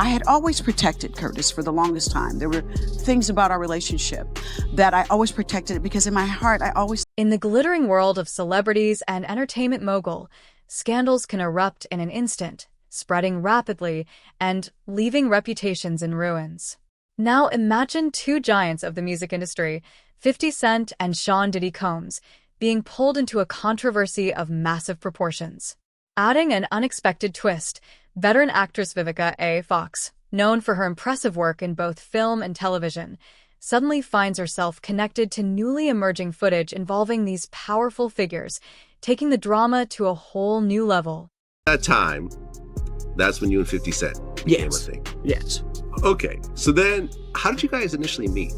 I had always protected Curtis for the longest time. There were things about our relationship that I always protected it because in my heart, I always... In the glittering world of celebrities and entertainment mogul, scandals can erupt in an instant, spreading rapidly and leaving reputations in ruins. Now imagine two giants of the music industry, 50 Cent and Sean Diddy Combs, being pulled into a controversy of massive proportions. Adding an unexpected twist, veteran actress Vivica A. Fox, known for her impressive work in both film and television, suddenly finds herself connected to newly emerging footage involving these powerful figures, taking the drama to a whole new level. That time, that's when you and 50 Cent became a thing. Yes. Okay, so then how did you guys initially meet?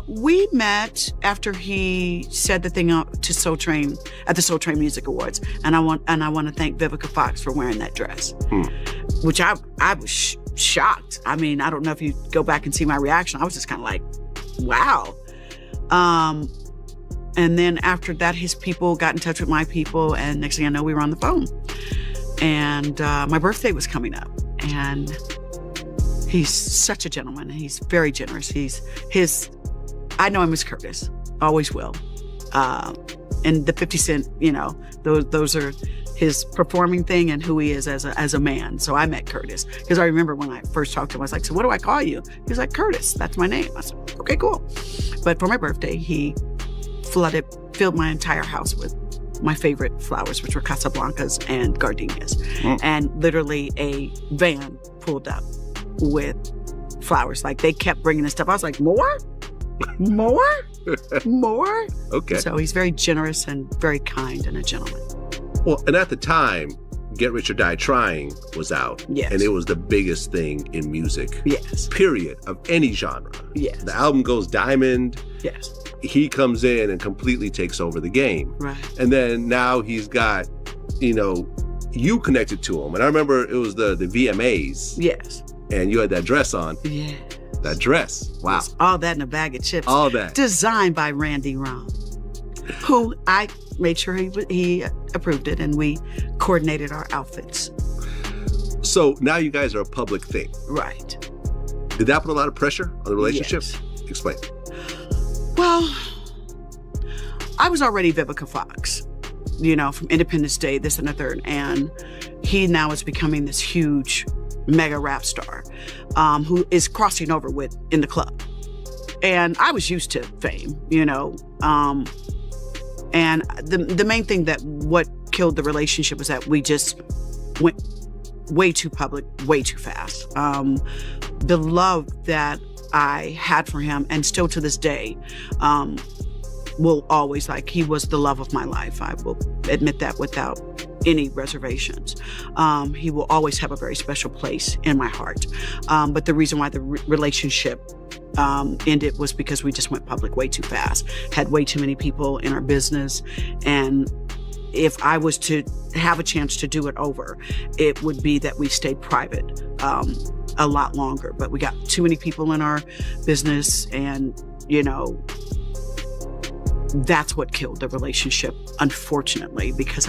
We met after he said the thing to Soul Train at the Soul Train Music Awards, and I want to thank Vivica Fox for wearing that dress, which I was shocked. I mean, I don't know if you go back and see my reaction. I was just kind of like, wow. And then after that, his people got in touch with my people, and next thing I know, we were on the phone. And my birthday was coming up, and he's such a gentleman. He's very generous. I know him as Curtis, always will. And the 50 Cent, you know, those are his performing thing and who he is as a man. So I met Curtis because I remember when I first talked to him, I was like, so what do I call you? He was like, Curtis, that's my name. I said, okay, cool. But for my birthday, he filled my entire house with my favorite flowers, which were Casablancas and gardenias. And literally a van pulled up with flowers. Like, they kept bringing us stuff. I was like, more? More? Okay. So he's very generous and very kind and a gentleman. Well, and at the time, Get Rich or Die Trying was out. Yes. And it was the biggest thing in music. Yes. Period. Of any genre. Yes. The album goes diamond. Yes. He comes in and completely takes over the game. Right. And then now he's got, you connected to him. And I remember it was the VMAs. Yes. And you had that dress on. Yeah. That dress. Wow. All that in a bag of chips. All that. Designed by Randy Rom, who I made sure he approved it, and we coordinated our outfits. So now you guys are a public thing. Right. Did that put a lot of pressure on the relationship? Yes. Explain. Well, I was already Vivica Fox, from Independence Day, this and the third, and he now is becoming this huge mega rap star who is crossing over in the club. And I was used to fame, and the main thing what killed the relationship was that we just went way too public, way too fast. The love that I had for him, and still to this day, will always, he was the love of my life. I will admit that without any reservations. He will always have a very special place in my heart. But the reason why the relationship ended was because we just went public way too fast, had way too many people in our business. And if I was to have a chance to do it over, it would be that we stayed private a lot longer. But we got too many people in our business, and, that's what killed the relationship, unfortunately, because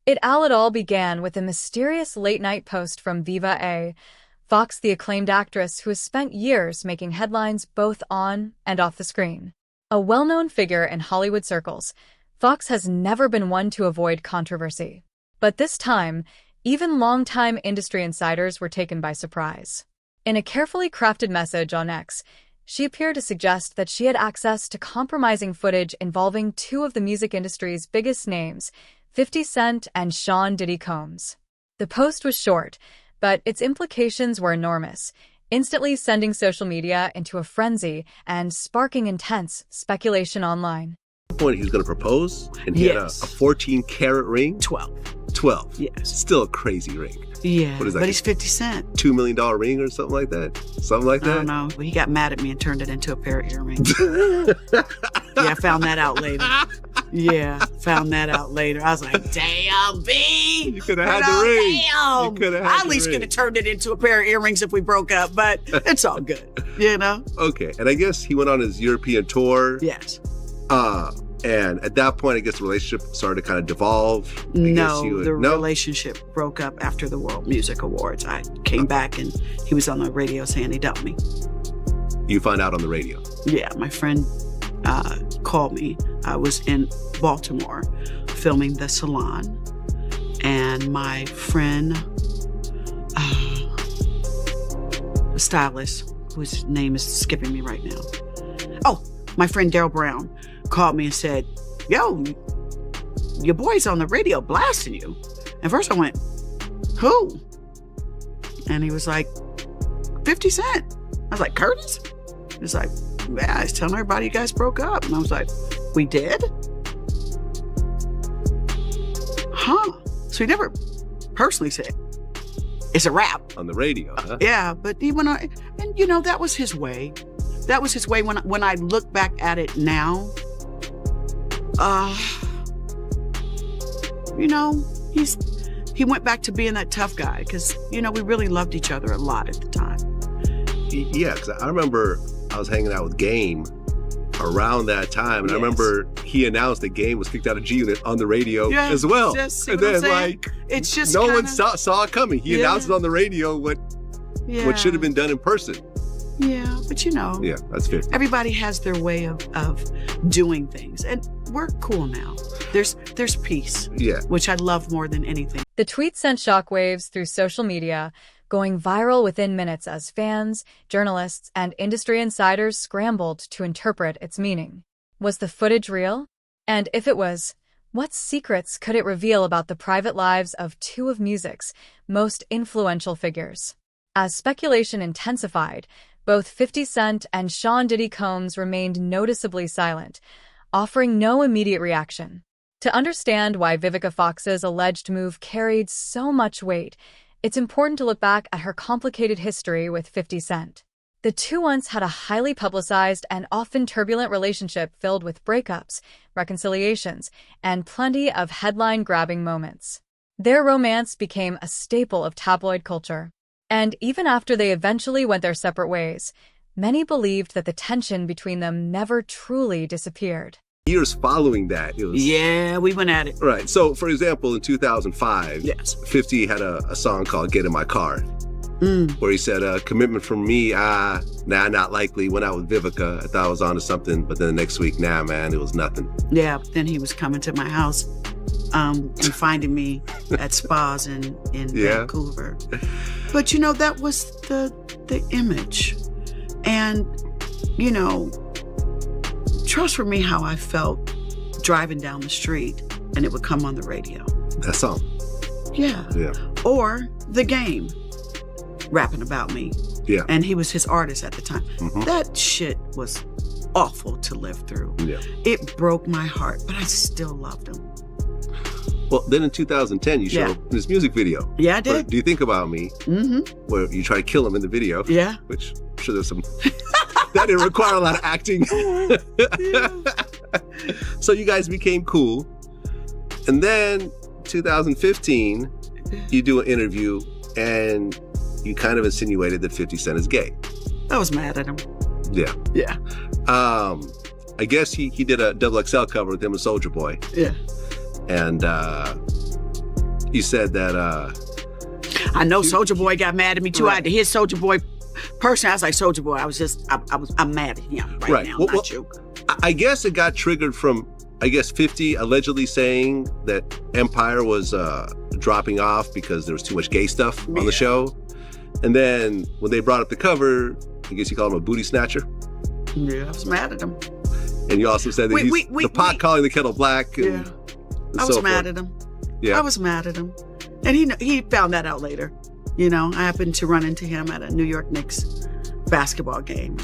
It all began with a mysterious late-night post from Viva A. Fox, the acclaimed actress who has spent years making headlines both on and off the screen. A well-known figure in Hollywood circles, Fox has never been one to avoid controversy. But this time, even longtime industry insiders were taken by surprise. In a carefully crafted message on X, she appeared to suggest that she had access to compromising footage involving two of the music industry's biggest names, 50 Cent and Sean Diddy Combs. The post was short, but its implications were enormous, instantly sending social media into a frenzy and sparking intense speculation online. At one point he was going to propose, and he had a 14-carat ring? 12. Yes. Still a crazy ring. Yeah, What is that? But he's 50 Cent. $2 million ring or something like that? Something like that? I don't know. He got mad at me and turned it into a pair of earrings. I found that out later. I was like, damn, B! You could have had the ring. Damn! You could have I had at least could have turned it into a pair of earrings if we broke up, but it's all good, Okay, and I guess he went on his European tour. Yes. And at that point, I guess the relationship started to kind of devolve. The relationship broke up after the World Music Awards. I came back and he was on the radio saying he dumped me. You found out on the radio? Yeah, my friend called me. I was in Baltimore filming The Salon, and my friend, stylist, whose name is skipping me right now. Oh, my friend Daryl Brown called me and said, yo, your boy's on the radio blasting you. And first I went, who? And he was like, 50 Cent. I was like, Curtis? He was like, yeah, I was telling everybody you guys broke up. And I was like, we did? Huh. So he never personally said, it's a wrap. On the radio, huh? Yeah, but he went on, and you know, that was his way. That was his way. When I look back at it now, you know, he went back to being that tough guy because, you know, we really loved each other a lot at the time. Yeah, because I remember I was hanging out with Game around that time, and yes. I remember he announced that Game was kicked out of G Unit on the radio as well. And then, like, it's just no one saw it coming. He announced it on the radio what should have been done in person. Yeah, but you know, that's fair. Everybody has their way of doing things, and we're cool now. There's peace, which I love more than anything. The tweet sent shockwaves through social media, going viral within minutes as fans, journalists, and industry insiders scrambled to interpret its meaning. Was the footage real? And if it was, what secrets could it reveal about the private lives of two of music's most influential figures? As speculation intensified, both 50 Cent and Sean Diddy Combs remained noticeably silent, offering no immediate reaction. To understand why Vivica Fox's alleged move carried so much weight, it's important to look back at her complicated history with 50 Cent. The two once had a highly publicized and often turbulent relationship filled with breakups, reconciliations, and plenty of headline-grabbing moments. Their romance became a staple of tabloid culture. And even after they eventually went their separate ways, many believed that the tension between them never truly disappeared. Years following that, it was... Yeah, we went at it. Right. So, for example, in 2005, 50 had a song called Get in My Car, where he said, commitment from me, not likely. Went out with Vivica. I thought I was onto something, but then the next week, nah, man, it was nothing. Yeah, then he was coming to my house and finding me at spas in Vancouver. But, you know, that was the image. And, you know, trust for me how I felt driving down the street and it would come on the radio. That song. Yeah. Or The Game rapping about me. Yeah. And he was his artist at the time. That shit was awful to live through. Yeah. It broke my heart, but I still loved him. Well, then in 2010, you showed this music video. Yeah, I did. Do You Think About Me? Where you try to kill him in the video. Yeah. Which, I'm sure there's some... that didn't require a lot of acting. So you guys became cool. And then 2015, you do an interview and you kind of insinuated that 50 Cent is gay. I was mad at him. Yeah. Yeah. I guess he did a XXL cover with him and Soulja Boy. Yeah. And you said that... I know Soulja Boy got mad at me too. I had to hit Soulja Boy personally. I was like, Soulja Boy, I'm mad at him right now, not you. I guess it got triggered from, 50 allegedly saying that Empire was dropping off because there was too much gay stuff on the show. And then when they brought up the cover, I guess you called him a booty snatcher. Yeah, I was mad at him. And you also said that the pot calling the kettle black. And I was mad at him. Yeah. I was mad at him. And he found that out later. You know, I happened to run into him at a New York Knicks basketball game.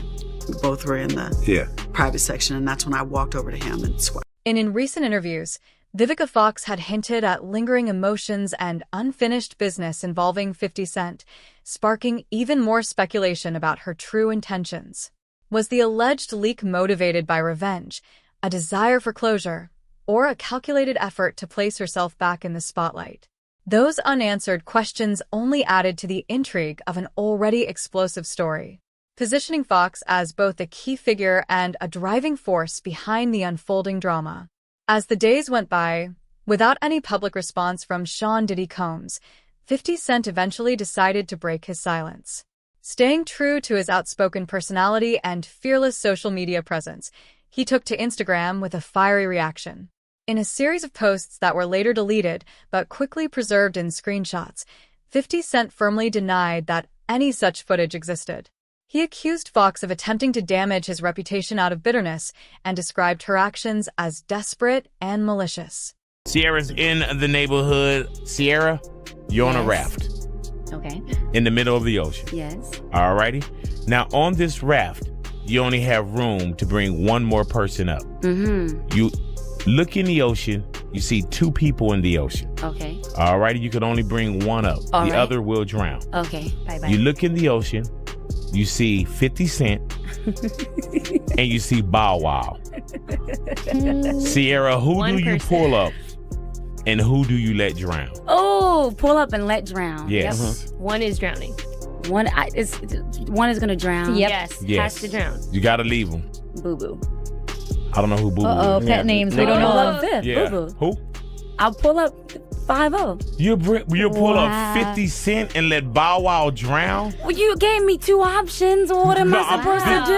We both were in the private section, and that's when I walked over to him and sweat. And in recent interviews, Vivica Fox had hinted at lingering emotions and unfinished business involving 50 Cent, sparking even more speculation about her true intentions. Was the alleged leak motivated by revenge, a desire for closure, or a calculated effort to place herself back in the spotlight? Those unanswered questions only added to the intrigue of an already explosive story, positioning Fox as both a key figure and a driving force behind the unfolding drama. As the days went by, without any public response from Sean Diddy Combs, 50 Cent eventually decided to break his silence. Staying true to his outspoken personality and fearless social media presence, he took to Instagram with a fiery reaction. In a series of posts that were later deleted but quickly preserved in screenshots, 50 Cent firmly denied that any such footage existed. He accused Fox of attempting to damage his reputation out of bitterness and described her actions as desperate and malicious. Sierra's in the neighborhood. Sierra, you're on a raft. Okay. In the middle of the ocean. Yes. Alrighty. Now on this raft, you only have room to bring one more person up. You look in the ocean, you see 2 people in the ocean. Okay. Alrighty, you can only bring one up. The other will drown. Okay. Bye-bye. You look in the ocean, you see 50 Cent, and you see Bow Wow. Sierra, who do you pull up? And who do you let drown? Oh, pull up and let drown. Yes. Yep. One is drowning. One is gonna drown. Yep. Yes. Has to drown. You gotta leave them. Boo Boo. I don't know who Boo Boo Uh-oh, is. pet names. We don't Pull know. up fifth. Yeah. Boo Boo. Who? I'll pull up 5-0. You pull up Wow. 50 Cent and let Bow Wow drown? Well, you gave me 2 options. What am I supposed to do?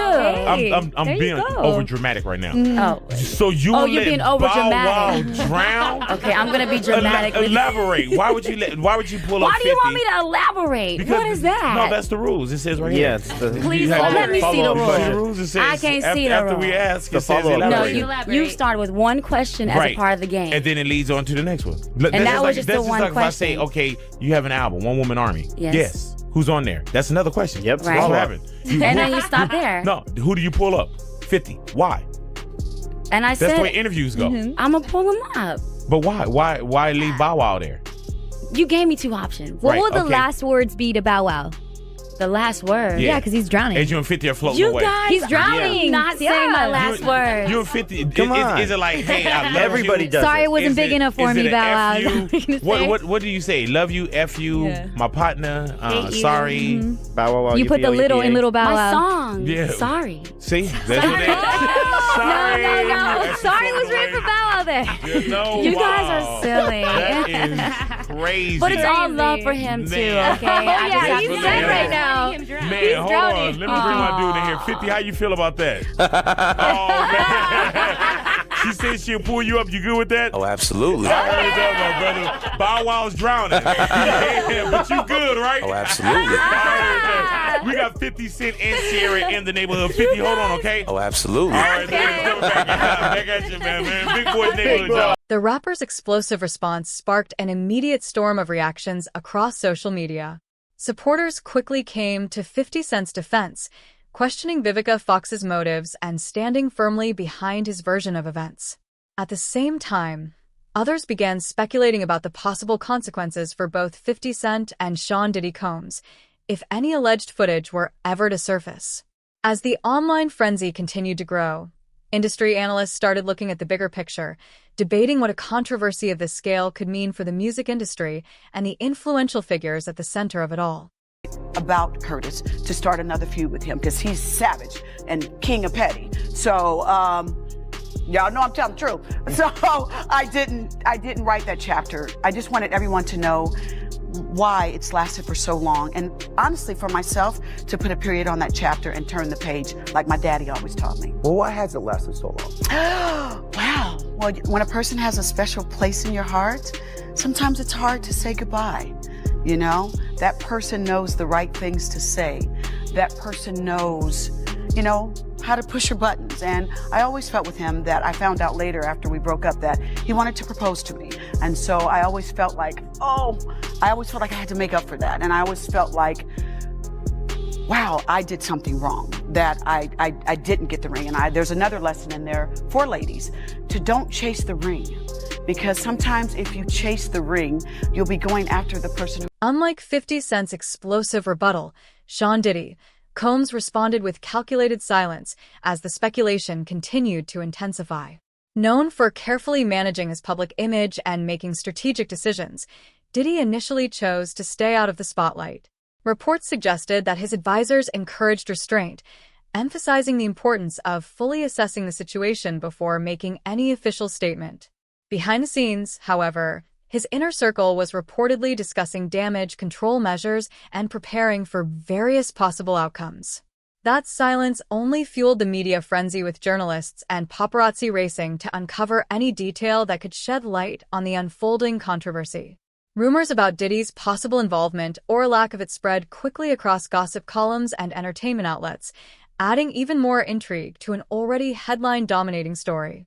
I'm There you being go. over dramatic right now. Oh. So you Oh, will you're let being Bow Wow overdramatic. drown? Okay, I'm gonna be dramatic. Elaborate. Why would you pull up 50? Why do you want me to elaborate? Because what is that? No, that's the rules. It says right here. Please You have let to me see follow the up rules. the rules. It says I can't see the after rules. we ask, The it says follow-up. No, elaborate. you Elaborate. start with one question as Right. a part of the game. And then it leads on to the next one. And that was just the one If I say, question. okay, you have an album, One Woman Army. Yes. Guess who's on there? That's another question. Yep. Right. That's what happened. and then you stop there. No, who do you pull up? 50. Why? And I That's the way said, interviews go. I'm gonna pull him up. But why? Why leave Bow Wow there? You gave me 2 options. What Right, will the okay. last words be to Bow Wow? The last word. Yeah. Yeah, because he's drowning. As you and 50 are floating You away. guys, He's drowning. I'm not Yeah. saying my last word. You and 50. Come on. Is it like, hey, I love Everybody you? does Sorry, it wasn't Is big it- enough for is me, it Bow a Wow. F Is that you? what you're gonna say? What do you say? Love you, F you, Yeah. my partner, Hate you. sorry. Bow Wow Wow. You put the little in Little Bow My Wow. song. Yeah. Sorry. See? That's what it Sorry. No. That's Sorry so was written for crazy. Bow Wow there. No, You wow. guys are silly. That is crazy. But it's all love for him too, Man. okay? Oh, I just yeah, have he's to sad say right that. now. Him drown. Man, hold drowning. on. Let me bring my dude in here. 50, how you feel about that? Oh, man. She said she'll pull you up. You good with that? Oh, absolutely. I heard that, my brother. Bow Wow's drowning. Yeah, but you good, right? Oh, absolutely. I heard that. We got 50 Cent and Sierra in the neighborhood. 50, hold on, okay? Oh, absolutely. All right, man, coming back at you, man. Big boy neighborhood, y'all. The rapper's explosive response sparked an immediate storm of reactions across social media. Supporters quickly came to 50 Cent's defense, questioning Vivica Fox's motives and standing firmly behind his version of events. At the same time, others began speculating about the possible consequences for both 50 Cent and Sean Diddy Combs if any alleged footage were ever to surface. As the online frenzy continued to grow, industry analysts started looking at the bigger picture, debating what a controversy of this scale could mean for the music industry and the influential figures at the center of it all. About Curtis to start another feud with him because he's savage and king of petty. So, y'all know I'm telling the truth. So I didn't write that chapter. I just wanted everyone to know why it's lasted for so long. And honestly, for myself, to put a period on that chapter and turn the page like my daddy always taught me. Well, why has it lasted so long? Wow. Well, when a person has a special place in your heart, sometimes it's hard to say goodbye. You know, that person knows the right things to say. That person knows, you know, how to push your buttons. And I always felt with him that I found out later after we broke up that he wanted to propose to me. And so I always felt like, I had to make up for that. And I always felt like, wow, I did something wrong, that I didn't get the ring. And there's another lesson in there for ladies to don't chase the ring. Because sometimes if you chase the ring, you'll be going after the person who... Unlike 50 Cent's explosive rebuttal, Sean Diddy, Combs responded with calculated silence as the speculation continued to intensify. Known for carefully managing his public image and making strategic decisions, Diddy initially chose to stay out of the spotlight. Reports suggested that his advisors encouraged restraint, emphasizing the importance of fully assessing the situation before making any official statement. Behind the scenes, however, his inner circle was reportedly discussing damage control measures and preparing for various possible outcomes. That silence only fueled the media frenzy, with journalists and paparazzi racing to uncover any detail that could shed light on the unfolding controversy. Rumors about Diddy's possible involvement or lack of it spread quickly across gossip columns and entertainment outlets, adding even more intrigue to an already headline-dominating story.